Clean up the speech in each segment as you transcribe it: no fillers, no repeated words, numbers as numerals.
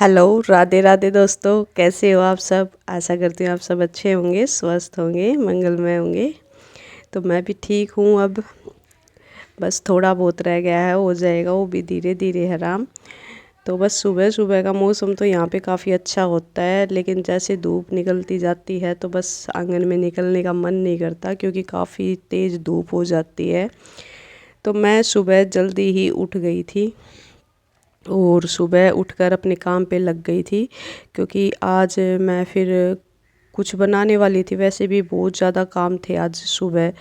Hello, Radhe Radhe दोस्तों। कैसे हो आप सब? आशा करती हूँ आप सब अच्छे होंगे, स्वस्थ होंगे, मंगलमय होंगे। तो मैं भी ठीक हूँ। अब बस थोड़ा बहुत रह गया है, हो जाएगा वो भी धीरे धीरे आराम। तो बस सुबह सुबह का मौसम तो यहाँ पे काफ़ी अच्छा होता है, लेकिन जैसे धूप निकलती जाती है तो बस आंगन में निकलने का मन नहीं करता, क्योंकि काफ़ी तेज़ धूप हो जाती है। तो मैं सुबह जल्दी ही उठ गई थी और सुबह उठकर अपने काम पे लग गई थी, क्योंकि आज मैं फिर कुछ बनाने वाली थी। वैसे भी बहुत ज़्यादा काम थे आज सुबह,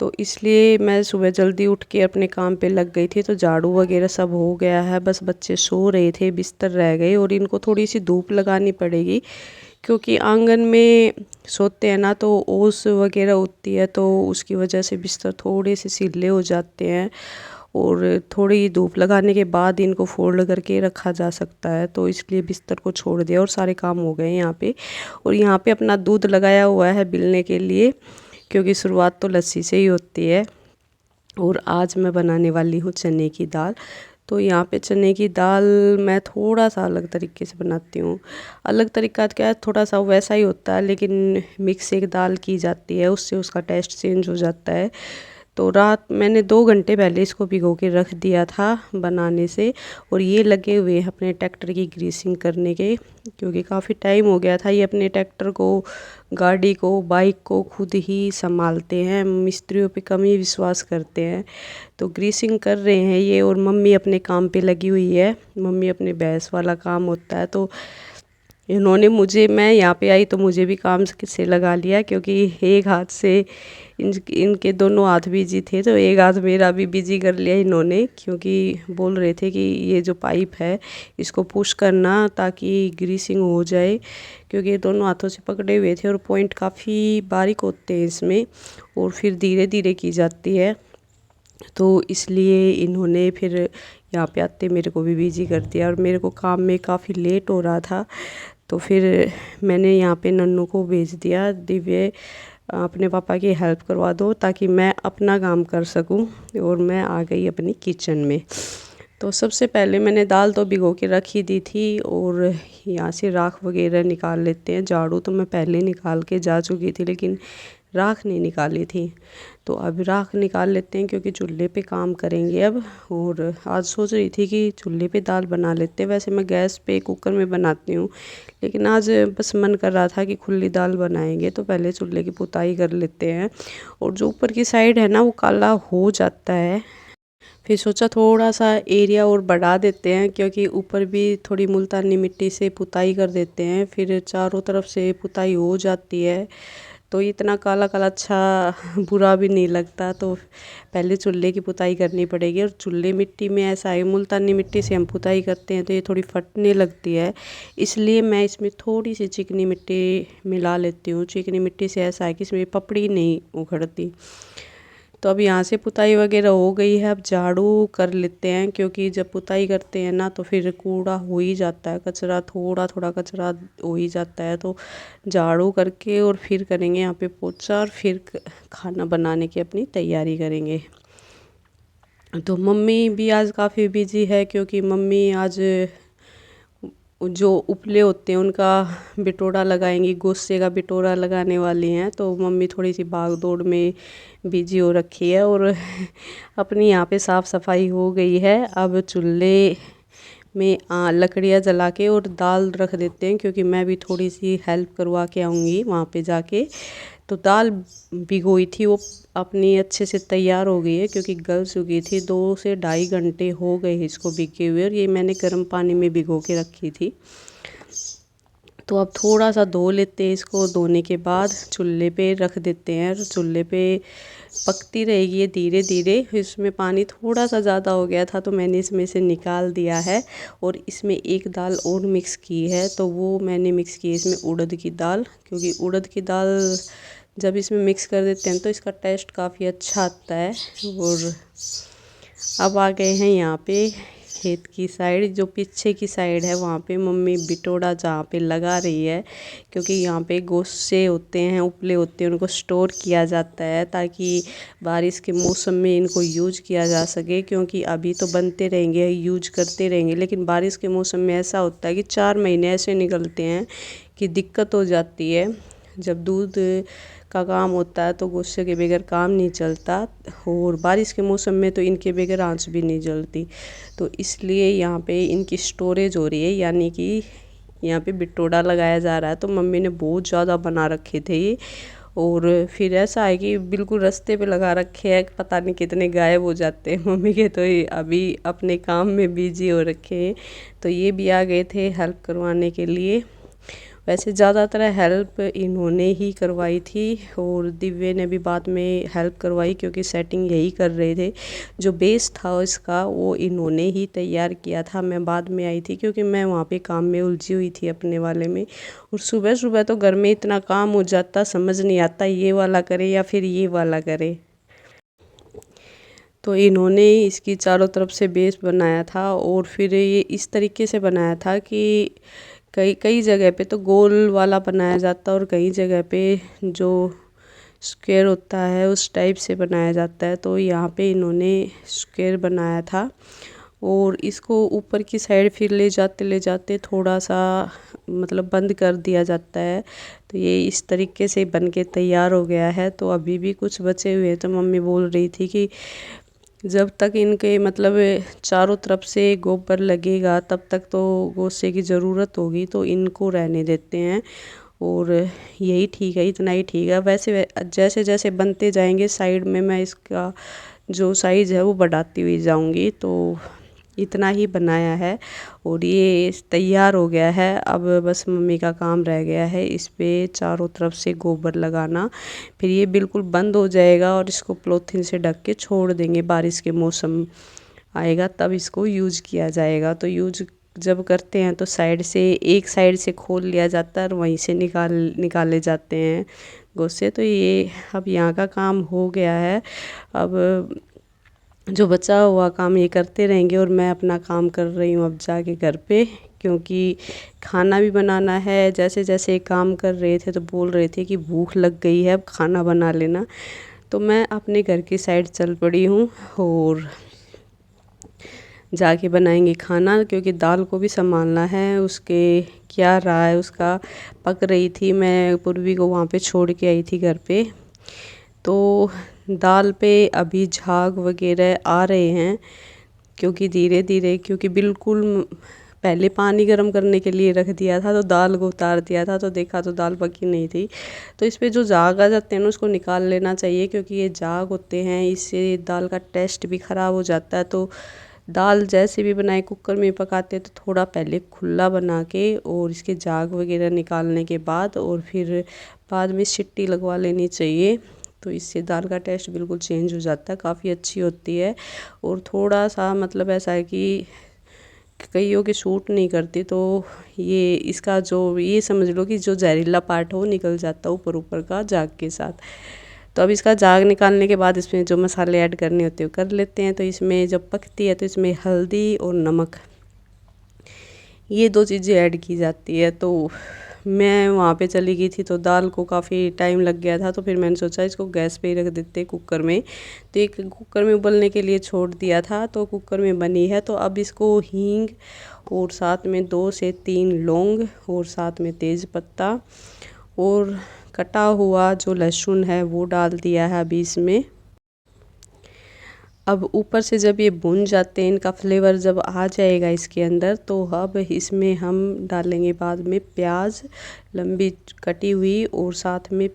तो इसलिए मैं सुबह जल्दी उठ के अपने काम पे लग गई थी। तो झाड़ू वगैरह सब हो गया है, बस बच्चे सो रहे थे, बिस्तर रह गए और इनको थोड़ी सी धूप लगानी पड़ेगी, क्योंकि आंगन में सोते हैं ना तो ओस वगैरह होती है, तो उसकी वजह से बिस्तर थोड़े से सीले हो जाते हैं। और थोड़ी धूप लगाने के बाद इनको फोल्ड करके रखा जा सकता है, तो इसलिए बिस्तर को छोड़ दिया और सारे काम हो गए यहाँ पे। और यहाँ पे अपना दूध लगाया हुआ है बिलने के लिए, क्योंकि शुरुआत तो लस्सी से ही होती है। और आज मैं बनाने वाली हूँ चने की दाल। तो यहाँ पे चने की दाल मैं थोड़ा सा अलग तरीके से बनाती हूँ। अलग तरीका क्या है, थोड़ा सा वैसा ही होता है, लेकिन मिक्स एक दाल की जाती है, उससे उसका टेस्ट चेंज हो जाता है। तो रात मैंने 2 घंटे पहले इसको भिगो के रख दिया था बनाने से। और ये लगे हुए हैं अपने ट्रैक्टर की ग्रीसिंग करने के, क्योंकि काफ़ी टाइम हो गया था। ये अपने ट्रैक्टर को, गाड़ी को, बाइक को खुद ही संभालते हैं, मिस्त्रियों पे कम ही विश्वास करते हैं। तो ग्रीसिंग कर रहे हैं ये, और मम्मी अपने काम पे लगी हुई है। मम्मी अपने भैंस वाला काम होता है, तो इन्होंने मुझे, मैं यहाँ पे आई तो मुझे भी काम से लगा लिया, क्योंकि एक हाथ से इनके दोनों हाथ बिजी थे, तो एक हाथ मेरा भी बिजी कर लिया इन्होंने। क्योंकि बोल रहे थे कि ये जो पाइप है इसको पुश करना ताकि ग्रीसिंग हो जाए, क्योंकि ये दोनों हाथों से पकड़े हुए थे और पॉइंट काफ़ी बारीक होते हैं इसमें, और फिर धीरे धीरे की जाती है। तो इसलिए इन्होंने फिर यहाँ पे आते मेरे को भी बिजी कर दिया, और मेरे को काम में काफ़ी लेट हो रहा था। तो फिर मैंने यहाँ पे नन्नू को भेज दिया, दिव्य अपने पापा की हेल्प करवा दो ताकि मैं अपना काम कर सकूं। और मैं आ गई अपनी किचन में। तो सबसे पहले मैंने दाल तो भिगो के रख ही दी थी, और यहाँ से राख वगैरह निकाल लेते हैं। झाड़ू तो मैं पहले निकाल के जा चुकी थी, लेकिन राख नहीं निकाली थी। तो अब राख निकाल लेते हैं, क्योंकि चूल्हे पे काम करेंगे अब। और आज सोच रही थी कि चूल्हे पे दाल बना लेते हैं। वैसे मैं गैस पे कुकर में बनाती हूँ, लेकिन आज बस मन कर रहा था कि खुली दाल बनाएंगे, तो पहले चूल्हे की पुताई कर लेते हैं। और जो ऊपर की साइड है ना, वो काला हो जाता है। फिर सोचा थोड़ा सा एरिया और बढ़ा देते हैं, क्योंकि ऊपर भी थोड़ी मुल्तानी मिट्टी से पुताई कर देते हैं, फिर चारों तरफ से पुताई हो जाती है, तो इतना काला काला अच्छा बुरा भी नहीं लगता। तो पहले चूल्हे की पुताई करनी पड़ेगी। और चूल्हे मिट्टी में ऐसा है, मुल्तानी मिट्टी से हम पुताई करते हैं तो ये थोड़ी फटने लगती है, इसलिए मैं इसमें थोड़ी सी चिकनी मिट्टी मिला लेती हूँ। चिकनी मिट्टी से ऐसा है कि इसमें पपड़ी नहीं उखड़ती। तो अब यहाँ से पुताई वगैरह हो गई है, अब झाड़ू कर लेते हैं, क्योंकि जब पुताई करते हैं ना तो फिर कूड़ा हो ही जाता है, कचरा थोड़ा थोड़ा कचरा हो ही जाता है। तो झाड़ू करके और फिर करेंगे यहाँ पे पोछा, और फिर खाना बनाने की अपनी तैयारी करेंगे। तो मम्मी भी आज काफ़ी बिजी है, क्योंकि मम्मी आज जो उपले होते हैं उनका बिटोरा लगाएंगी, गोस्से का बिटोरा लगाने वाली हैं। तो मम्मी थोड़ी सी भाग दौड़ में बिजी हो रखी है। और अपनी यहाँ पे साफ़ सफाई हो गई है। अब चूल्हे में लकड़ियाँ जला के और दाल रख देते हैं, क्योंकि मैं भी थोड़ी सी हेल्प करवा के आऊँगी वहाँ पे जाके। तो दाल भिगोई थी, वो अपनी अच्छे से तैयार हो गई है, क्योंकि गल चुकी थी। 2 से ढाई घंटे हो गए इसको भिगे हुए, और ये मैंने गर्म पानी में भिगो के रखी थी। तो अब थोड़ा सा धो लेते हैं इसको। धोने के बाद चूल्हे पे रख देते हैं, और चूल्हे पे पकती रहेगी ये धीरे धीरे। इसमें पानी थोड़ा सा ज़्यादा हो गया था, तो मैंने इसमें से निकाल दिया है, और इसमें एक दाल और मिक्स की है। तो वो मैंने मिक्स की है इसमें उड़द की दाल, क्योंकि उड़द की दाल जब इसमें मिक्स कर देते हैं तो इसका टेस्ट काफ़ी अच्छा आता है। और अब आ गए हैं यहाँ पे खेत की साइड, जो पीछे की साइड है वहाँ पे मम्मी बिटोड़ा जहाँ पे लगा रही है, क्योंकि यहाँ पे गोश्ते होते हैं, उपले होते हैं, उनको स्टोर किया जाता है ताकि बारिश के मौसम में इनको यूज किया जा सके। क्योंकि अभी तो बनते रहेंगे, यूज करते रहेंगे, लेकिन बारिश के मौसम में ऐसा होता है कि 4 महीने ऐसे निकलते हैं कि दिक्कत हो जाती है। जब दूध का काम होता है तो गोश्त के बगैर काम नहीं चलता, और बारिश के मौसम में तो इनके बगैर आंच भी नहीं जलती। तो इसलिए यहाँ पे इनकी स्टोरेज हो रही है, यानी कि यहाँ पे बिटोड़ा लगाया जा रहा है। तो मम्मी ने बहुत ज़्यादा बना रखे थे ये, और फिर ऐसा है कि बिल्कुल रास्ते पे लगा रखे हैं, पता नहीं कितने गायब हो जाते हैं मम्मी के। तो ये अभी अपने काम में बिजी हो रखे हैं। तो ये भी आ गए थे हेल्प करवाने के लिए। वैसे ज़्यादातर हेल्प इन्होंने ही करवाई थी, और दिव्य ने भी बाद में हेल्प करवाई, क्योंकि सेटिंग यही कर रहे थे। जो बेस था इसका वो इन्होंने ही तैयार किया था, मैं बाद में आई थी क्योंकि मैं वहाँ पे काम में उलझी हुई थी अपने वाले में। और सुबह सुबह तो घर में इतना काम हो जाता, समझ नहीं आता ये वाला करे या फिर ये वाला करे। तो इन्होंने इसकी चारों तरफ से बेस बनाया था, और फिर ये इस तरीके से बनाया था कि कई कई जगह पे तो गोल वाला बनाया जाता है, और कई जगह पे जो स्क्वायर होता है उस टाइप से बनाया जाता है। तो यहाँ पे इन्होंने स्क्वायर बनाया था, और इसको ऊपर की साइड फिर ले जाते थोड़ा सा मतलब बंद कर दिया जाता है। तो ये इस तरीके से बन के तैयार हो गया है। तो अभी भी कुछ बचे हुए हैं, तो मम्मी बोल रही थी कि जब तक इनके मतलब चारों तरफ से गोबर लगेगा तब तक तो गोश्ते की ज़रूरत होगी, तो इनको रहने देते हैं। और यही ठीक है, इतना ही ठीक है। वैसे जैसे जैसे बनते जाएंगे साइड में मैं इसका जो साइज़ है वो बढ़ाती हुई जाऊंगी। तो इतना ही बनाया है, और ये तैयार हो गया है। अब बस मम्मी का काम रह गया है इस पे चारों तरफ से गोबर लगाना, फिर ये बिल्कुल बंद हो जाएगा, और इसको पॉलीथीन से ढक के छोड़ देंगे। बारिश के मौसम आएगा तब इसको यूज किया जाएगा। तो यूज जब करते हैं तो साइड से एक साइड से खोल लिया जाता है और वहीं से निकाले जाते हैं गोश्ते। तो ये अब यहाँ का काम हो गया है। अब जो बचा हुआ काम ये करते रहेंगे, और मैं अपना काम कर रही हूँ अब जाके घर पे, क्योंकि खाना भी बनाना है। जैसे जैसे काम कर रहे थे तो बोल रहे थे कि भूख लग गई है, अब खाना बना लेना। तो मैं अपने घर की साइड चल पड़ी हूँ, और जाके बनाएंगे खाना, क्योंकि दाल को भी संभालना है। उसके क्या रहा है उसका, पक रही थी, मैं पूर्वी को वहाँ पे छोड़ के आई थी घर पे। तो दाल पे अभी झाग वगैरह आ रहे हैं, क्योंकि धीरे धीरे, क्योंकि बिल्कुल पहले पानी गर्म करने के लिए रख दिया था, तो दाल को उतार दिया था, तो देखा तो दाल पकी नहीं थी। तो इस पे जो झाग आ जाते हैं ना उसको निकाल लेना चाहिए, क्योंकि ये झाग होते हैं, इससे दाल का टेस्ट भी ख़राब हो जाता है। तो दाल जैसे भी बनाए कुकर में पकाते हैं तो थोड़ा पहले खुला बना के, और इसके झाग वगैरह निकालने के बाद, और फिर बाद में सीटी लगवा लेनी चाहिए। तो इससे दाल का टेस्ट बिल्कुल चेंज हो जाता है, काफ़ी अच्छी होती है। और थोड़ा सा मतलब ऐसा है कि कईयों के सूट नहीं करती, तो ये इसका जो ये समझ लो कि जो जहरीला पार्ट हो वो निकल जाता है ऊपर ऊपर का झाग के साथ। तो अब इसका झाग निकालने के बाद इसमें जो मसाले ऐड करने होते हैं वो कर लेते हैं। तो इसमें जब पकती है तो इसमें हल्दी और नमक, ये 2 चीज़ें ऐड की जाती है। तो मैं वहाँ पे चली गई थी तो दाल को काफ़ी टाइम लग गया था, तो फिर मैंने सोचा इसको गैस पे ही रख देते कुकर में। तो एक कुकर में उबलने के लिए छोड़ दिया था, तो कुकर में बनी है। तो अब इसको हींग, और साथ में 2 से 3 लौंग, और साथ में तेज़ पत्ता, और कटा हुआ जो लहसुन है वो डाल दिया है अभी इसमें। अब ऊपर से जब ये भुन जाते हैं, इनका फ्लेवर जब आ जाएगा इसके अंदर, तो अब इसमें हम डालेंगे बाद में प्याज लंबी कटी हुई, और साथ में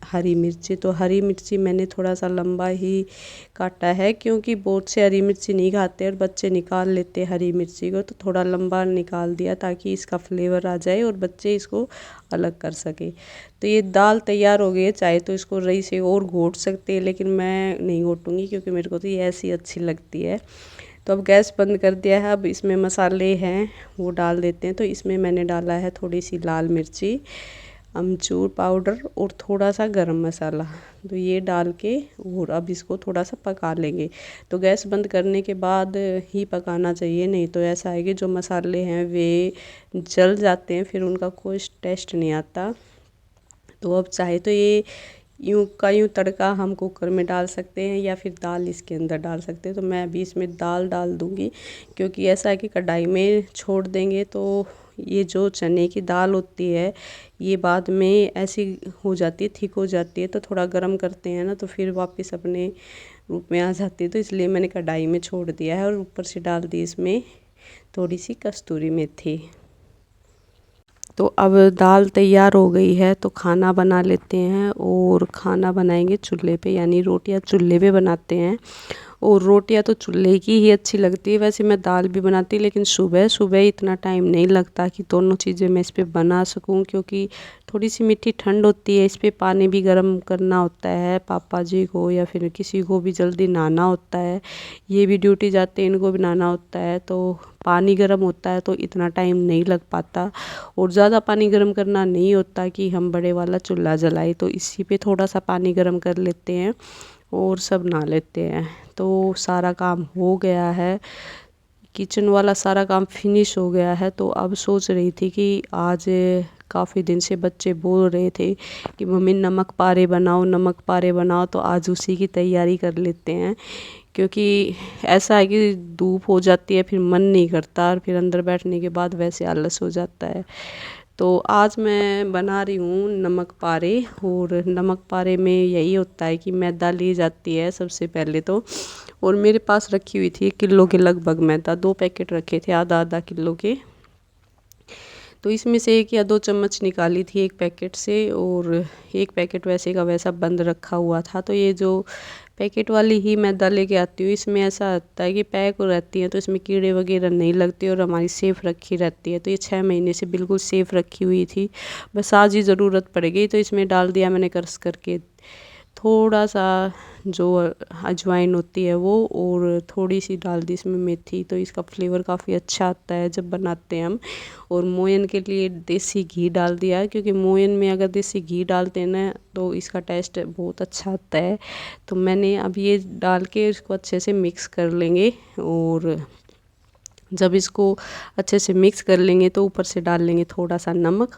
हरी मिर्ची। तो हरी मिर्ची मैंने थोड़ा सा लंबा ही काटा है, क्योंकि बहुत से हरी मिर्ची नहीं खाते और बच्चे निकाल लेते हैं हरी मिर्ची को, तो थोड़ा लंबा निकाल दिया ताकि इसका फ्लेवर आ जाए और बच्चे इसको अलग कर सके। तो ये दाल तैयार हो गई है, चाहे तो इसको रई से और घोट सकते हैं, लेकिन मैं नहीं घोटूंगी क्योंकि मेरे को तो ये ऐसी अच्छी लगती है। तो अब गैस बंद कर दिया है। अब इसमें मसाले हैं वो डाल देते हैं। तो इसमें मैंने डाला है थोड़ी सी लाल मिर्ची, अमचूर पाउडर और थोड़ा सा गरम मसाला, तो ये डाल के और अब इसको थोड़ा सा पका लेंगे। तो गैस बंद करने के बाद ही पकाना चाहिए, नहीं तो ऐसा है कि जो मसाले हैं वे जल जाते हैं, फिर उनका कोई टेस्ट नहीं आता। तो अब चाहे तो ये यूँ तड़का हम कुकर में डाल सकते हैं या फिर दाल इसके अंदर डाल सकते हैं। तो मैं अभी इसमें दाल डाल दूँगी, क्योंकि ऐसा है कि कढ़ाई में छोड़ देंगे तो ये जो चने की दाल होती है ये बाद में ऐसी हो जाती है, थिक हो जाती है। तो थोड़ा गर्म करते हैं ना तो फिर वापस अपने रूप में आ जाती है। तो इसलिए मैंने कढ़ाई में छोड़ दिया है और ऊपर से डाल दी इसमें थोड़ी सी कस्तूरी मेथी। तो अब दाल तैयार हो गई है, तो खाना बना लेते हैं। और खाना बनाएंगे चूल्हे पे, यानी रोटियां चूल्हे पे बनाते हैं। और रोटियां तो चूल्हे की ही अच्छी लगती है। वैसे मैं दाल भी बनाती, लेकिन सुबह सुबह इतना टाइम नहीं लगता कि दोनों चीज़ें मैं इस पे बना सकूं, क्योंकि थोड़ी सी मीठी ठंड होती है। इस पे पानी भी गर्म करना होता है पापा जी को, या फिर किसी को भी जल्दी नहाना होता है। ये भी ड्यूटी जाते हैं, इनको भी नहाना होता है, तो पानी गर्म होता है तो इतना टाइम नहीं लग पाता। और ज़्यादा पानी गर्म करना नहीं होता कि हम बड़े वाला चूल्हा जलाए, तो इसी पे थोड़ा सा पानी गर्म कर लेते हैं और सब नहा लेते हैं। तो सारा काम हो गया है, किचन वाला सारा काम फिनिश हो गया है। तो अब सोच रही थी कि आज काफ़ी दिन से बच्चे बोल रहे थे कि मम्मी नमक पारे बनाओ, नमक पारे बनाओ, तो आज उसी की तैयारी कर लेते हैं। क्योंकि ऐसा है कि धूप हो जाती है, फिर मन नहीं करता, और फिर अंदर बैठने के बाद वैसे आलस हो जाता है। तो आज मैं बना रही हूँ नमक पारे। और नमक पारे में यही होता है कि मैदा ली जाती है सबसे पहले तो। और मेरे पास रखी हुई थी 1 किलो के लगभग मैदा, 2 पैकेट रखे थे आधा आधा किलो के। तो इसमें से 1 या 2 चम्मच निकाली थी एक पैकेट से, और एक पैकेट वैसे का वैसा बंद रखा हुआ था। तो ये जो पैकेट वाली ही मैदा लेके आती हूँ, इसमें ऐसा होता है कि पैक रहती है तो इसमें कीड़े वगैरह नहीं लगते और हमारी सेफ़ रखी रहती है। तो ये 6 महीने से बिल्कुल सेफ़ रखी हुई थी, बस आज ही ज़रूरत पड़ेगी। तो इसमें डाल दिया मैंने क्रश करके थोड़ा सा जो अजवाइन होती है वो, और थोड़ी सी डाल दी इसमें मेथी। तो इसका फ्लेवर काफ़ी अच्छा आता है जब बनाते हैं हम। और मोयन के लिए देसी घी डाल दिया है, क्योंकि मोयन में अगर देसी घी डालते हैं ना तो इसका टेस्ट बहुत अच्छा आता है। तो मैंने अब ये डाल के इसको अच्छे से मिक्स कर लेंगे। और जब इसको अच्छे से मिक्स कर लेंगे तो ऊपर से डाल लेंगे थोड़ा सा नमक।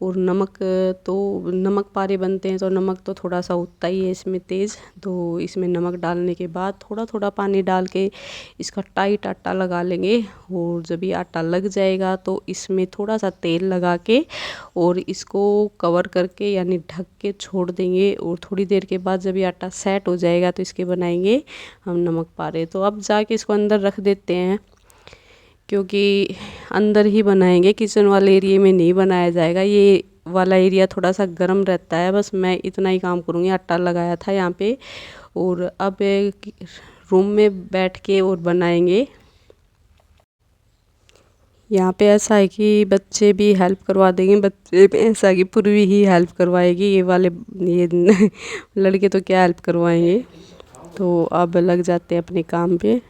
और नमक तो नमक पारे बनते हैं तो नमक तो थोड़ा सा उतना ही है इसमें तेज़। तो इसमें नमक डालने के बाद थोड़ा थोड़ा पानी डाल के इसका टाइट आटा लगा लेंगे। और जब ये आटा लग जाएगा तो इसमें थोड़ा सा तेल लगा के और इसको कवर करके यानी ढक के छोड़ देंगे। और थोड़ी देर के बाद जब ये आटा सेट हो जाएगा तो इसके बनाएंगे हम नमक पारे। तो अब जाके इसको अंदर रख देते हैं, क्योंकि अंदर ही बनाएंगे, किचन वाले एरिया में नहीं बनाया जाएगा। ये वाला एरिया थोड़ा सा गर्म रहता है, बस मैं इतना ही काम करूँगी। आटा लगाया था यहाँ पे, और अब रूम में बैठ के और बनाएंगे। यहाँ पे ऐसा है कि बच्चे भी हेल्प करवा देंगे, बच्चे भी ऐसा है कि पूर्वी ही हेल्प करवाएगी। ये वाले ये लड़के तो क्या हेल्प करवाएंगे। तो अब लग जाते हैं अपने काम पे।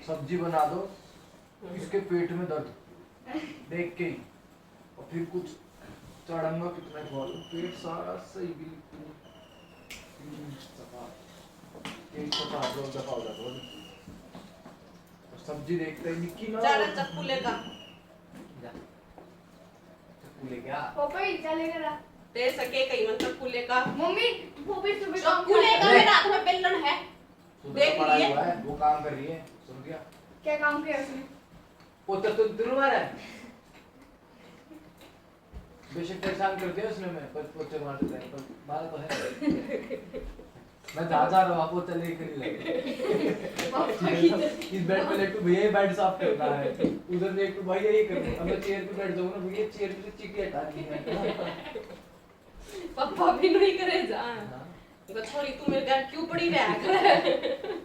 सब्जी बना दो, इसके पेट में दर्द देख के ही, और फिर कुछ चढ़ंगा कितना खा लो, पेट सारा सही बिल्कुल पेट को काट लो दफा हो जाता है। सब्जी देखते ही निक्की ना चप्पू लेगा, चप्पू ले गया पापा ही चलेगा दे सके कहीं मत चप्पू लेगा। मम्मी वो भी सुबह चप्पू लेगा, मेरे हाथ में बेलन है, देख पड़ा लिए हुआ है, वो काम कर रही है, सुन गया क्या काम किया उसने? पोता तो दिल मारा है, बेशक परेशान कर दिया उसने, मैं पर पोते मार देता है, पर बाल तो है। मैं जा रहा हूँ, पोता लेकर ही लगे। इस बेड पे लेट तो भैया बेड साफ करना है, उधर लेट तो भैया ये करना है। अब मैं चेयर पे बैठ जाऊँगा ना, भैया चेयर पे से चिकी हटा दी है। पापा भी नहीं करे जा, तो छोरी तू मेरे घर क्यों पड़ी रहा कर।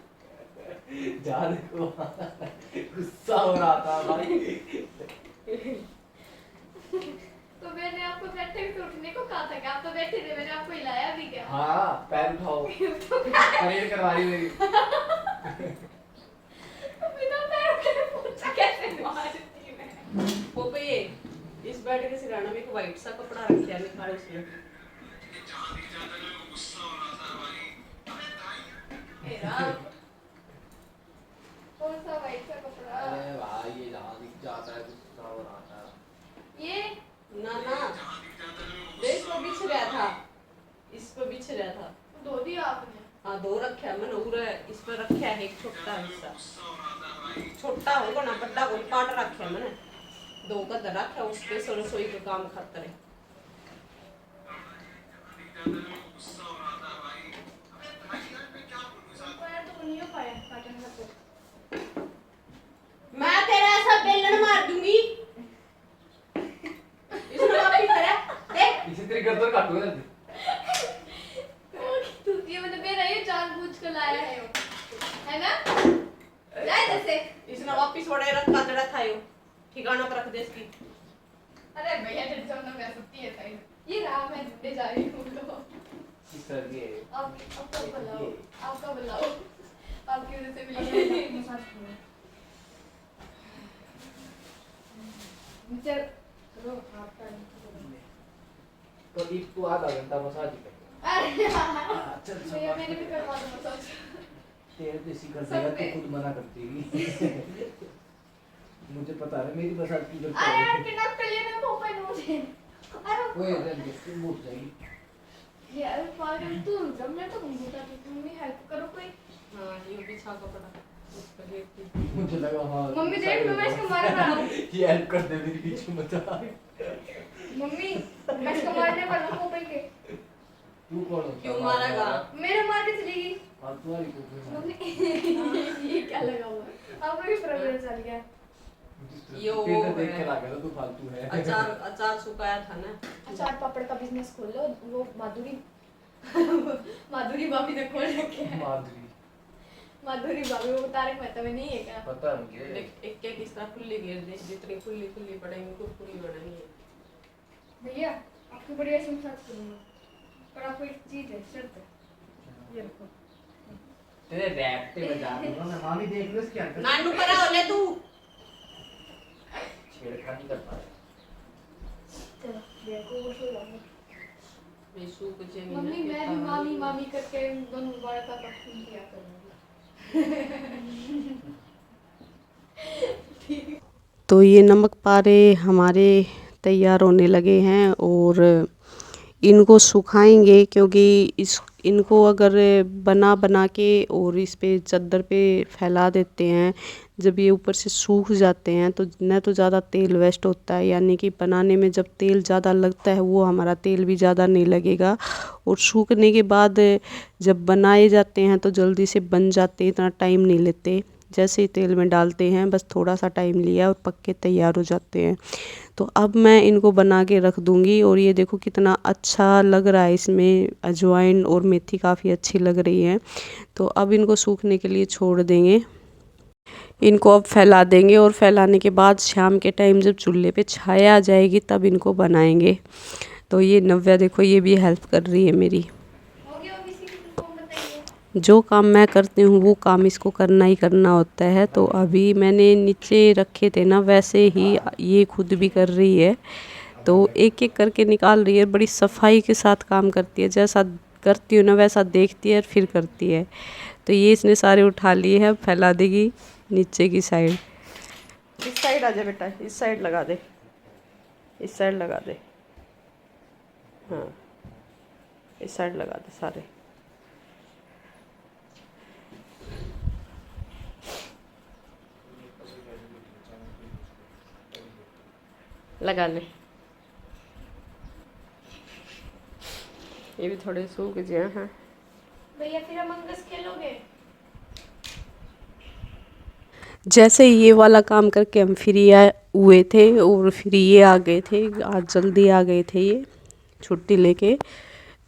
जा देखो गुस्सा हो रहा था भाई। तो मैंने आपको सेट तक तो उठने को कहा था कि आप तो बैठे थे, मैंने आपको हिलाया भी क्या? हाँ पैर उठाओ, परेड करवा रही मेरी। बिना पैर उठाए पूछा कैसे मारती मैं? वो पे ये इस बेड के सिराना में एक वाइट सा कपड़ा रखा है, निकाल उसमें। कौन सा वाइट सा कपड़ा? अरे भाई ये जहाँ दिख जाता है गुस्सा हो रहा है। ये ना देश पर बिछ रहा था, इस पर बिछ रहा था। धो दिया आपने? हाँ धो रखा है मैंने, पूरा इस पर रखा है एक छोटा हिस्सा, छोटा होगा ना बड़ा को काट रखा है मैंने, दो गद रखा उस पे रसोई के काम खातर है। पैर तो नहीं हो पाया काटने का तो। मैं तेरा ऐसा बेलन मार दूंगी। इसने वापस करा देख, इसी तरीके से काटूंगा ना। ये मतलब मेरा ये जानबूझ कर लाया है वो, है ना? लाए जैसे। इसने वापस वड़े रखा जड़ा था यो ठिकाना पर रख दे इसकी। अरे भैया जब जब मैं सकती है साइड। ये रहा, मैं ढूंढने जा रही हूँ लो। इस तरह के आपका बुलाओ, आपका बुलाओ, आपकी वजह से मिली मसाज करो। नीचे रो आपका। तो एक तो आधा घंटा मसाज कर। अरे अच्छा भैया मैंने भी करवा दो मसाज। तेरे जैसी कर देगा तो खुद मना करती है। मुझे पता है मेरी मसाज की करता अरे है। यार कितना पहले मैं पोपा नो मुझे। अरे ओए रन के तुम उठ जाएगी। यार पागल तू, जब मैं तो घूमता थी, तुम भी हेल्प करो कोई। हाँ ये बिछा कपड़ा उस पर लेट। मुझे लगा हाँ मम्मी देख लो, मैं इसको मारने वाला हूँ। ये हेल्प कर दे मेरी पीछे मचा। मम्मी मैं इसको मारने वाला हूँ पोपा के। तू कौन होता है? क्यों मारेगा? मेरे मार के चलेगी हाँ तुम्हारी को मम्मी। ये क्या लगा हुआ है? आपको भी प्रॉब्लम चल गया। यो पेट देख है। के लगा था तू फालतू है। अचार सुखाया था ना। अचार पापड़ का बिजनेस खोल लो, वो माधुरी माधुरी भाभी ने खोल रखे है। माधुरी माधुरी भाभी वो तारक मेहता में नहीं है क्या? पता है मुझे। एक एक इस तरह खुली घेर दे, जितनी खुली खुली पड़ेंगी उनको पूरी बनानी है। भैया आपकी बढ़िया से मसाज करूंगा, पर आपको एक चीज है, शर्त है। ये रखो। तेरे रैप पे बजा दूंगा मैं। मामी देख लो इसकी हरकत। नानू करा होले तू। छेड़खानी कर पा रहा। चलो भैया को वो सो जाऊंगा। बेसु कुछ नहीं। मम्मी मैं भी मामी मामी करके दोनों बार का पक्षी किया करूंगी। तो ये नमक पारे हमारे तैयार होने लगे हैं और इनको सुखाएंगे, क्योंकि इनको अगर बना के और इस पे चादर पे फैला देते हैं, जब ये ऊपर से सूख जाते हैं तो न तो ज़्यादा तेल वेस्ट होता है, यानी कि बनाने में जब तेल ज़्यादा लगता है वो हमारा तेल भी ज़्यादा नहीं लगेगा, और सूखने के बाद जब बनाए जाते हैं तो जल्दी से बन जाते हैं, इतना टाइम नहीं लेते। जैसे ही तेल में डालते हैं बस थोड़ा सा टाइम लिया और पक के तैयार हो जाते हैं। तो अब मैं इनको बना के रख दूँगी। और ये देखो कितना अच्छा लग रहा है, इसमें अजवाइन और मेथी काफ़ी अच्छी लग रही है। तो अब इनको सूखने के लिए छोड़ देंगे। इनको अब फैला देंगे और फैलाने के बाद शाम के टाइम जब चूल्हे पे छाया आ जाएगी तब इनको बनाएंगे। तो ये नव्या देखो ये भी हेल्प कर रही है मेरी। हो गया किसी को बताइए। जो काम मैं करती हूँ वो काम इसको करना ही करना होता है। तो अभी मैंने नीचे रखे थे ना, वैसे ही ये खुद भी कर रही है। तो एक एक करके निकाल रही है, बड़ी सफाई के साथ काम करती है, जैसा करती हूँ ना वैसा देखती है और फिर करती है। तो ये इसने सारे उठा लिए हैं, फैला देगी नीचे की साइड। इस साइड आ जा बेटा, इस साइड लगा दे, इस साइड लगा दे, हाँ इस साइड लगा दे सारे। लगा ले, ये भी थोड़े सूख जाए हैं। भैया फिर हम अंगस खेलोगे? जैसे ये वाला काम करके हम फ्री हुए थे और फिर ये आ गए थे, आज जल्दी आ गए थे ये छुट्टी लेके।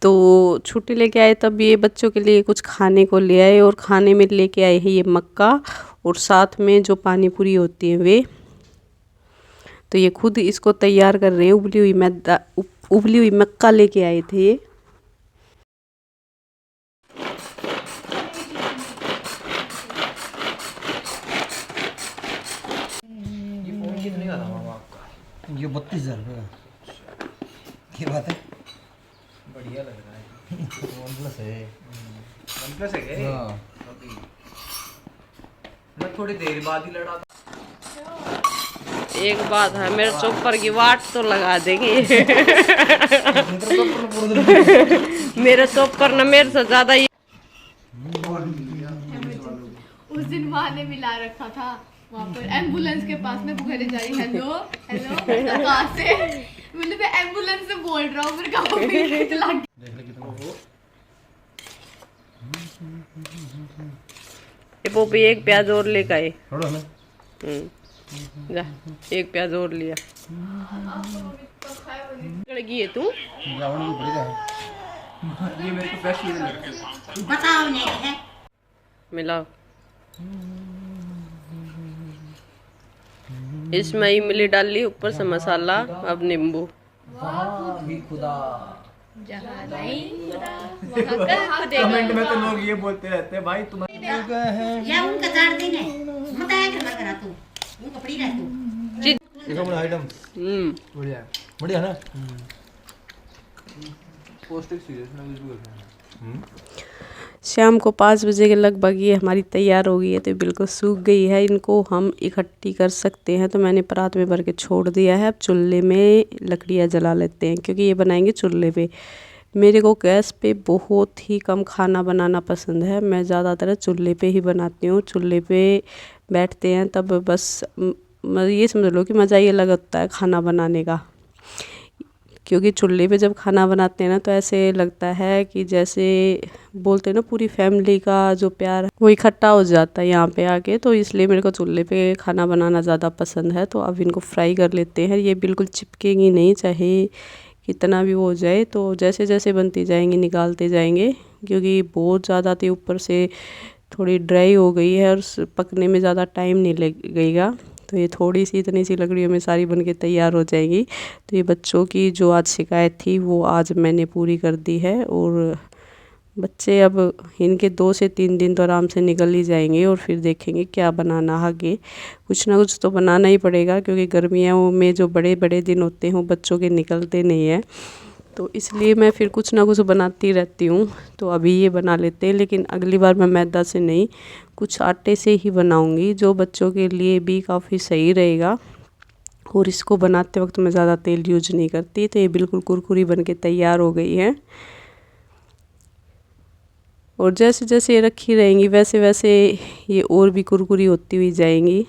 तो छुट्टी लेके आए तब ये बच्चों के लिए कुछ खाने को ले आए, और खाने में लेके आए हैं ये मक्का और साथ में जो पानी पूरी होती है वे। तो ये खुद इसको तैयार कर रहे हैं, उबली हुई मैदा उबली हुई मक्का लेके आए थे ये। फोन कितने का था मामा आपका? ये 32,000 रुपये का। क्या बात है? बढ़िया लग रहा है। वन प्लस है। वन प्लस है क्या? हाँ। अभी मैं थोड़ी देर बाद ही लड़ा था। एक बात है, मेरे चॉपर की वाट तो लगा देंगे। मेरे चॉपर न मेरे से ज्यादा ही। उस दिन माँ ने मिला रखा था वहाँ पर एम्बुलेंस के पास में पुकारे जा रही, हेलो हेलो, तो कहाँ से? मैंने तो एम्बुलेंस से बोल रहा हूँ, फिर कहाँ पे चला गया। देख ले कितना। ये पोपी एक प्याज और लेकर आए। थोड़ा ना। जा, एक प्याज और लिया। लड़की है तू? रावण भी बढ़िया है। ये मेरे को फ्रेश लग रहा है। बताओ नहीं है। मिलाओ। इसमें इमली डाल ली, ऊपर से मसाला, अब नींबू। वाह भी खुदा। जहाँ नहीं वहाँ कर खुदेगा। कमेंट में तो लोग ये बोलते रहते हैं भाई तुम्हारे या उनका चार दिन है मत आया कर करा तू उनको पड़ी रह तू देखो मेरा आइटम बढ़िया है। बढ़िया ना। पौष्टिक चीज है, इसमें कुछ भी करना है। शाम को 5 बजे के लगभग ये हमारी तैयार हो गई है, तो बिल्कुल सूख गई है। इनको हम इकट्ठी कर सकते हैं, तो मैंने परात में भर के छोड़ दिया है। अब चूल्हे में लकड़ियाँ जला लेते हैं, क्योंकि ये बनाएंगे चूल्हे पे। मेरे को गैस पे बहुत ही कम खाना बनाना पसंद है। मैं ज़्यादातर चूल्हे पे ही बनाती हूँ। चूल्हे पे बैठते हैं तब बस ये समझ लो कि मज़ा ही अलग होता है खाना बनाने का। क्योंकि चूल्हे पे जब खाना बनाते हैं ना, तो ऐसे लगता है कि जैसे बोलते हैं ना, पूरी फैमिली का जो प्यार है वो इकट्ठा हो जाता है यहाँ पे आके। तो इसलिए मेरे को चूल्हे पे खाना बनाना ज़्यादा पसंद है। तो अब इनको फ्राई कर लेते हैं। ये बिल्कुल चिपकेंगी नहीं, चाहे कितना भी हो जाए। तो जैसे जैसे बनती जाएंगी निकालते जाएंगे, क्योंकि बहुत ज़्यादा थी, ऊपर से थोड़ी ड्राई हो गई है और पकने में ज़्यादा टाइम नहीं लगेगा। तो ये थोड़ी सी इतनी सी लकड़ियों में सारी बन के तैयार हो जाएगी। तो ये बच्चों की जो आज शिकायत थी वो आज मैंने पूरी कर दी है। और बच्चे अब इनके 2 से 3 दिन तो आराम से निकल ही जाएंगे, और फिर देखेंगे क्या बनाना आगे। कुछ ना कुछ तो बनाना ही पड़ेगा, क्योंकि गर्मियों में जो बड़े बड़े दिन होते हैं वो बच्चों के निकलते नहीं हैं। तो इसलिए मैं फिर कुछ ना कुछ बनाती रहती हूँ। तो अभी ये बना लेते हैं, लेकिन अगली बार मैं मैदा से नहीं, कुछ आटे से ही बनाऊँगी, जो बच्चों के लिए भी काफ़ी सही रहेगा। और इसको बनाते वक्त मैं ज़्यादा तेल यूज नहीं करती। तो ये बिल्कुल कुरकुरी बन के तैयार हो गई है। और जैसे जैसे ये रखी रहेंगी वैसे वैसे ये और भी कुरकुरी होती हुई जाएंगी।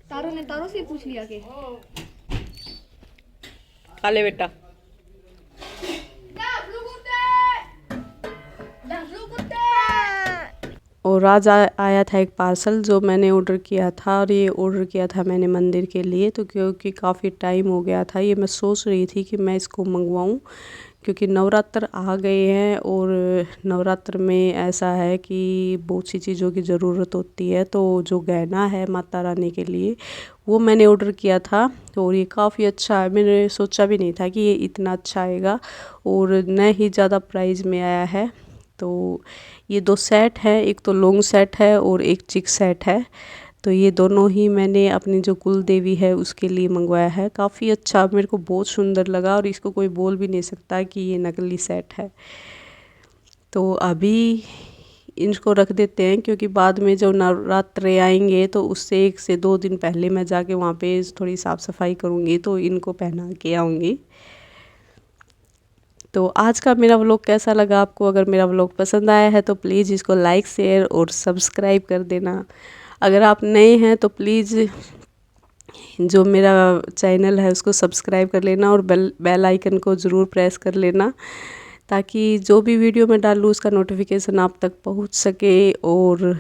तारों से पूछ लिया कि खा ले बेटा। और आज आया था एक पार्सल जो मैंने ऑर्डर किया था। और ये ऑर्डर किया था मैंने मंदिर के लिए। तो क्योंकि काफ़ी टाइम हो गया था, ये मैं सोच रही थी कि मैं इसको मंगवाऊं, क्योंकि नवरात्र आ गए हैं। और नवरात्र में ऐसा है कि बहुत सी चीज़ों की ज़रूरत होती है। तो जो गहना है माता रानी के लिए वो मैंने ऑर्डर किया था। और ये काफ़ी अच्छा है, मैंने सोचा भी नहीं था कि ये इतना अच्छा आएगा, और न ही ज़्यादा प्राइस में आया है। तो ये 2 सेट है, एक तो लॉन्ग सेट है और एक चिक सेट है। तो ये दोनों ही मैंने अपनी जो कुल देवी है उसके लिए मंगवाया है। काफ़ी अच्छा, मेरे को बहुत सुंदर लगा, और इसको कोई बोल भी नहीं सकता कि ये नकली सेट है। तो अभी इनको रख देते हैं, क्योंकि बाद में जब नवरात्रे आएंगे तो उससे 1 से 2 दिन पहले मैं जाके वहाँ पे थोड़ी साफ़ सफाई करूँगी, तो इनको पहना के आऊँगी। तो आज का मेरा व्लॉग कैसा लगा आपको? अगर मेरा व्लॉग पसंद आया है तो प्लीज़ इसको लाइक शेयर और सब्सक्राइब कर देना। अगर आप नए हैं तो प्लीज़ जो मेरा चैनल है उसको सब्सक्राइब कर लेना, और बेल आइकन को ज़रूर प्रेस कर लेना, ताकि जो भी वीडियो मैं डालूँ उसका नोटिफिकेशन आप तक पहुंच सके और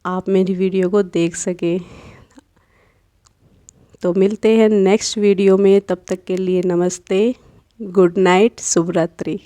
आप मेरी वीडियो को देख सके। तो मिलते हैं नेक्स्ट वीडियो में, तब तक के लिए नमस्ते, गुड नाइट, शुभ रात्रि।